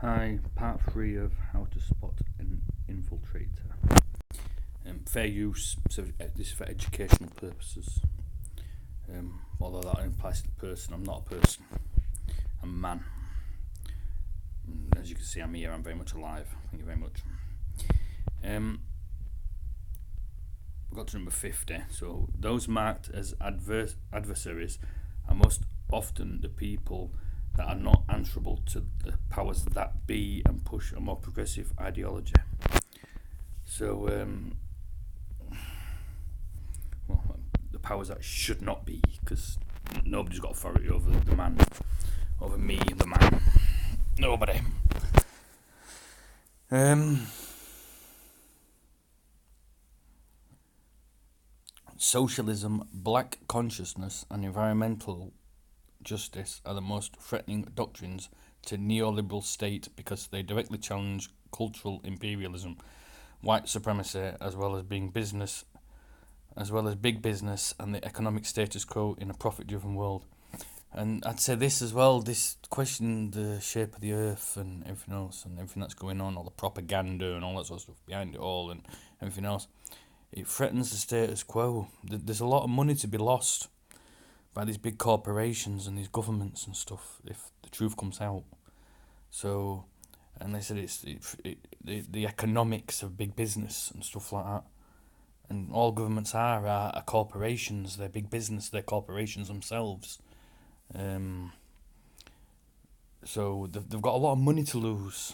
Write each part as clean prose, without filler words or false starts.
Hi, part 3 of how to spot an infiltrator. Fair use, so this is for educational purposes. Although that implies to the person, I'm not a person, I'm a man. As you can see, I'm here, I'm very much alive. Thank you very much. We got to number 50. So, those marked as adversaries are most often the people that are not answerable to the powers that be and push a more progressive ideology. So, the powers that should not be, because nobody's got authority over the man, over me, the man. Nobody. Socialism, black consciousness, and environmental justice are the most threatening doctrines to neoliberal state because they directly challenge cultural imperialism, white supremacy, as well as big business and the economic status quo in a profit-driven world. And I'd say this as well, this question the shape of the earth and everything else and everything that's going on, all the propaganda and all that sort of stuff behind it all and everything else, it threatens the status quo. There's a lot of money to be lost by these big corporations and these governments and stuff if the truth comes out. So, and they said the economics of big business and stuff like that. And all governments are corporations. They're big business. They're corporations themselves. So they've got a lot of money to lose.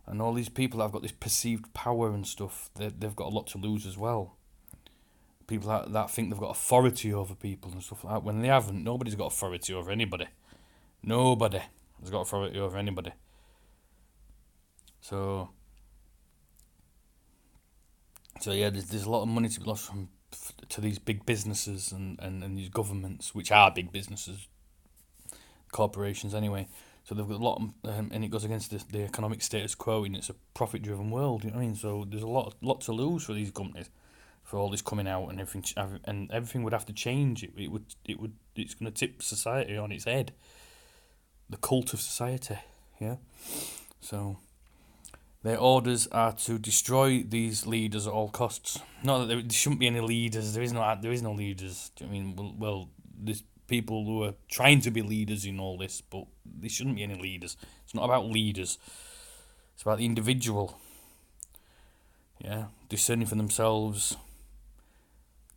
And all these people that have got this perceived power and stuff, they've got a lot to lose as well. People that think they've got authority over people and stuff like that, when they haven't. Nobody's got authority over anybody. Nobody has got authority over anybody. So yeah, there's a lot of money to be lost to these big businesses and these governments, which are big businesses, corporations anyway. So they've got a lot, and it goes against the economic status quo, and it's a profit-driven world. You know what I mean? So there's a lot to lose for these companies, for all this coming out and everything would have to change. It's going to tip society on its head. The cult of society, yeah. So their orders are to destroy these leaders at all costs. Not that there shouldn't be any leaders. There is no leaders. I mean, well, there's people who are trying to be leaders in all this, but there shouldn't be any leaders. It's not about leaders. It's about the individual. Yeah, discerning for themselves,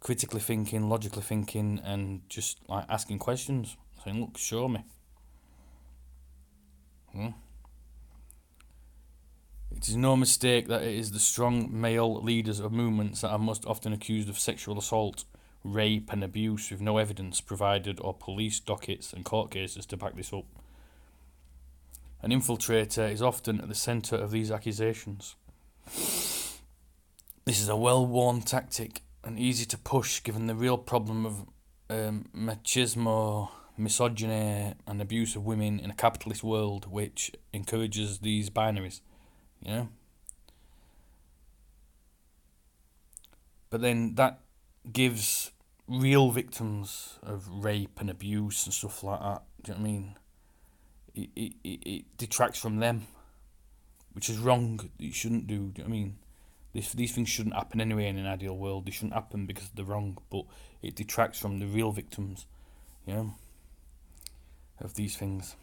critically thinking, logically thinking, and just like asking questions, saying, "Look, show me." It is no mistake that it is the strong male leaders of movements that are most often accused of sexual assault, rape and abuse with no evidence provided or police dockets and court cases to back this up. An infiltrator is often at the centre of these accusations. This is a well-worn tactic and easy to push given the real problem of machismo, misogyny and abuse of women in a capitalist world which encourages these binaries. You know? But then that gives real victims of rape and abuse and stuff like that, do you know what I mean? It detracts from them, which is wrong. It shouldn't do you know what I mean? These things shouldn't happen anyway in an ideal world. They shouldn't happen because they're wrong, but it detracts from the real victims, you know, of these things.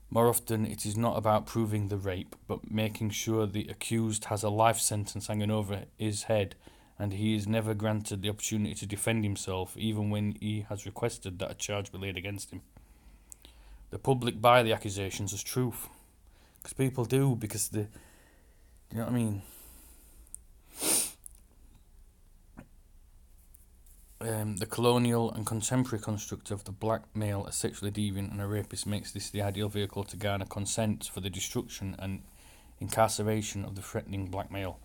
More often, it is not about proving the rape, but making sure the accused has a life sentence hanging over his head and he is never granted the opportunity to defend himself, even when he has requested that a charge be laid against him. The public buy the accusations as truth, because people do, because you know what I mean? The colonial and contemporary construct of the black male as sexually deviant and a rapist makes this the ideal vehicle to garner consent for the destruction and incarceration of the threatening black male.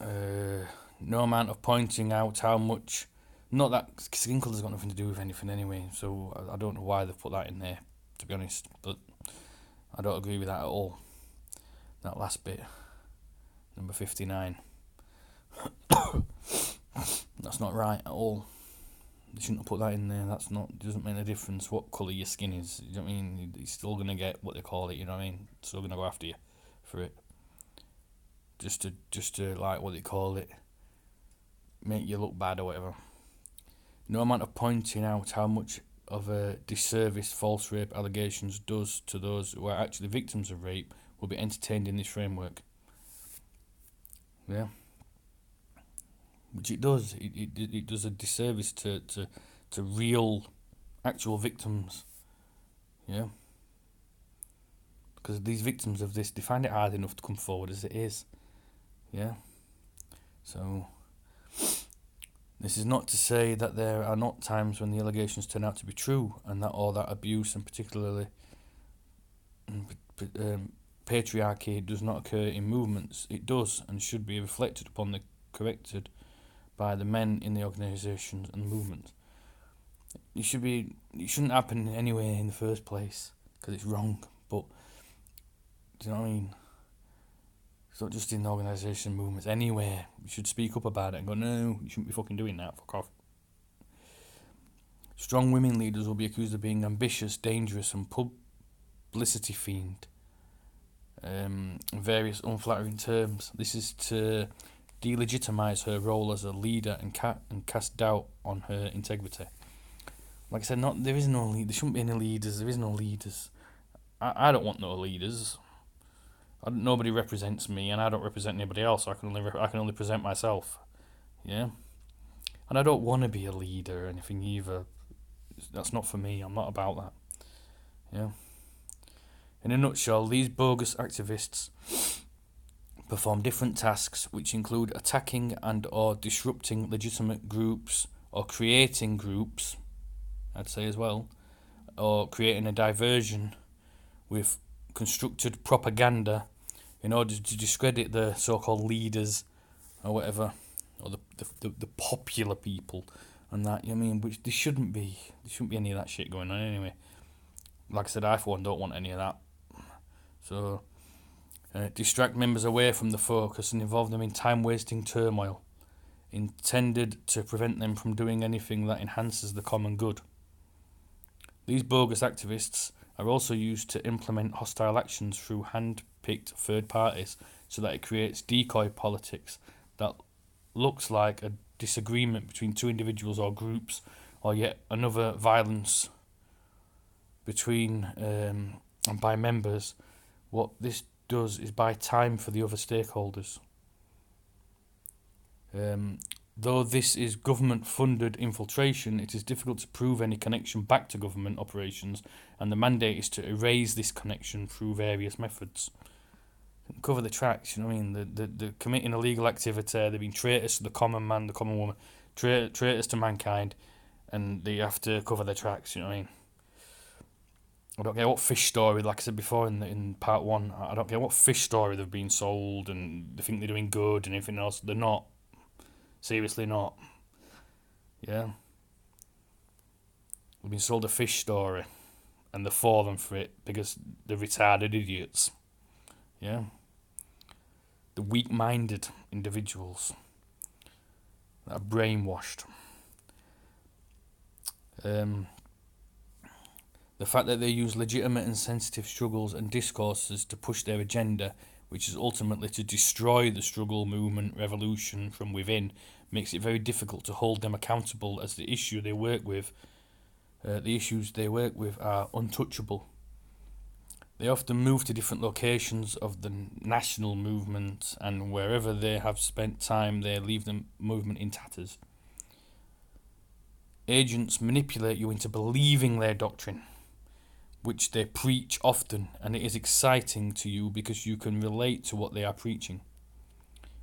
No amount of pointing out how much... Not that skin colour's got nothing to do with anything anyway, so I don't know why they've put that in there, to be honest, but I don't agree with that at all. That last bit, number 59. That's not right at all. They shouldn't have put that in there. That's not, doesn't make a difference what colour your skin is. You know what I mean? You're still going to get what they call it, you know what I mean? Still going to go after you for it. Just to like, what they call it, make you look bad or whatever. No amount of pointing out how much of a disservice false rape allegations does to those who are actually victims of rape will be entertained in this framework. Yeah. Which it does. It does a disservice to real, actual victims. Yeah. Because these victims of this, they find it hard enough to come forward as it is. Yeah. So, this is not to say that there are not times when the allegations turn out to be true, and that all that abuse and particularly patriarchy does not occur in movements. It does and should be reflected upon the corrected by the men in the organisations and movements. It shouldn't happen anyway in the first place because it's wrong. But do you know what I mean? It's not just in the organisation movements. Anywhere you should speak up about it and go, no, you shouldn't be fucking doing that. Fuck off. Strong women leaders will be accused of being ambitious, dangerous, and publicity fiend. Various unflattering terms. This is to delegitimise her role as a leader and cast doubt on her integrity. Like I said, there is no lead. There shouldn't be any leaders. There is no leaders. I don't want no leaders. Nobody represents me, and I don't represent anybody else. So I can only present myself. Yeah, and I don't want to be a leader or anything either. That's not for me. I'm not about that. Yeah. In a nutshell, these bogus activists perform different tasks which include attacking and or disrupting legitimate groups or creating groups, I'd say as well, or creating a diversion with constructed propaganda in order to discredit the so-called leaders or whatever, or the popular people and that, you know what I mean, which there shouldn't be any of that shit going on anyway. Like I said, I for one don't want any of that. So distract members away from the focus and involve them in time-wasting turmoil intended to prevent them from doing anything that enhances the common good. These bogus activists are also used to implement hostile actions through hand-picked third parties so that it creates decoy politics that looks like a disagreement between two individuals or groups, or yet another violence between and by members. What this does is buy time for the other stakeholders. Though this is government-funded infiltration, it is difficult to prove any connection back to government operations, and the mandate is to erase this connection through various methods. Cover the tracks, you know what I mean? They're committing illegal activity, they've been traitors to the common man, the common woman, traitors to mankind, and they have to cover their tracks, you know what I mean? I don't care what fish story, like I said before in part one, I don't care what fish story they've been sold and they think they're doing good and everything else. They're not. Seriously not. Yeah. They've been sold a fish story and they're falling for it because they're retarded idiots. Yeah. The weak-minded individuals that are brainwashed. The fact that they use legitimate and sensitive struggles and discourses to push their agenda, which is ultimately to destroy the struggle, movement, revolution from within, makes it very difficult to hold them accountable, as the issues they work with are untouchable. They often move to different locations of the national movement, and wherever they have spent time, they leave the movement in tatters. Agents manipulate you into believing their doctrine, which they preach often, and it is exciting to you because you can relate to what they are preaching.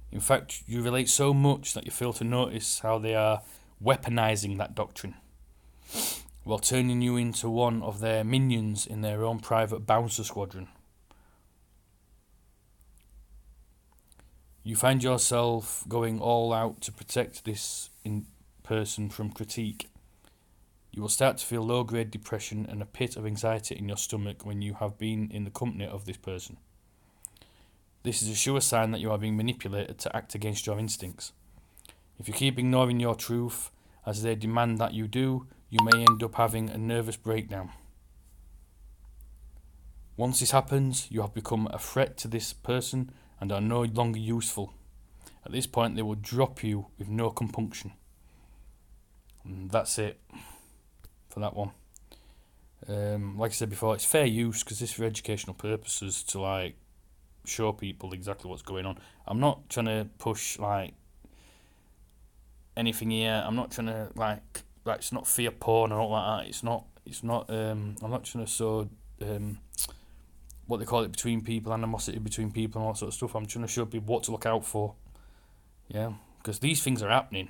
In fact, you relate so much that you fail to notice how they are weaponizing that doctrine, while turning you into one of their minions in their own private bouncer squadron. You find yourself going all out to protect this person from critique. You will start to feel low-grade depression and a pit of anxiety in your stomach when you have been in the company of this person. This is a sure sign that you are being manipulated to act against your instincts. If you keep ignoring your truth as they demand that you do, you may end up having a nervous breakdown. Once this happens, you have become a threat to this person and are no longer useful. At this point, they will drop you with no compunction. And that's it for that one. Like I said before, it's fair use because this is for educational purposes to like show people exactly what's going on. I'm not trying to push like anything here. I'm not trying to like it's not fear porn or all like that. It's not. I'm not trying to sow what they call it between people, animosity between people, and all that sort of stuff. I'm trying to show people what to look out for. Yeah, because these things are happening.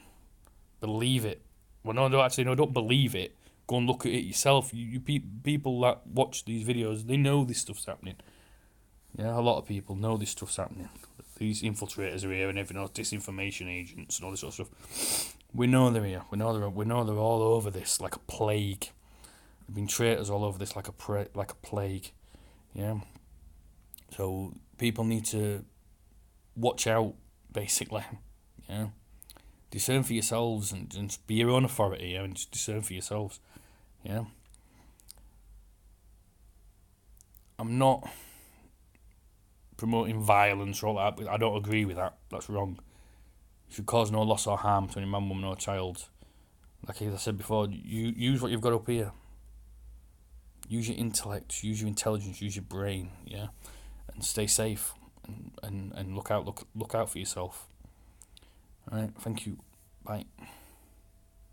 Believe it. Well, no, don't believe it. Go and look at it yourself. You people that watch these videos, they know this stuff's happening. Yeah, a lot of people know this stuff's happening. These infiltrators are here and everything else, disinformation agents and all this sort of stuff. We know they're here. We know they're all over this like a plague. There've been traitors all over this like a plague. Yeah. So people need to watch out, basically. Yeah. Discern for yourselves and be your own authority. Yeah, and just discern for yourselves. Yeah. I'm not promoting violence or all that, but I don't agree with that. That's wrong. You should cause no loss or harm to any man, woman, or child. Like I said before, you use what you've got up here. Use your intellect, use your intelligence, use your brain, yeah, and stay safe and look out for yourself. All right, thank you. Bye.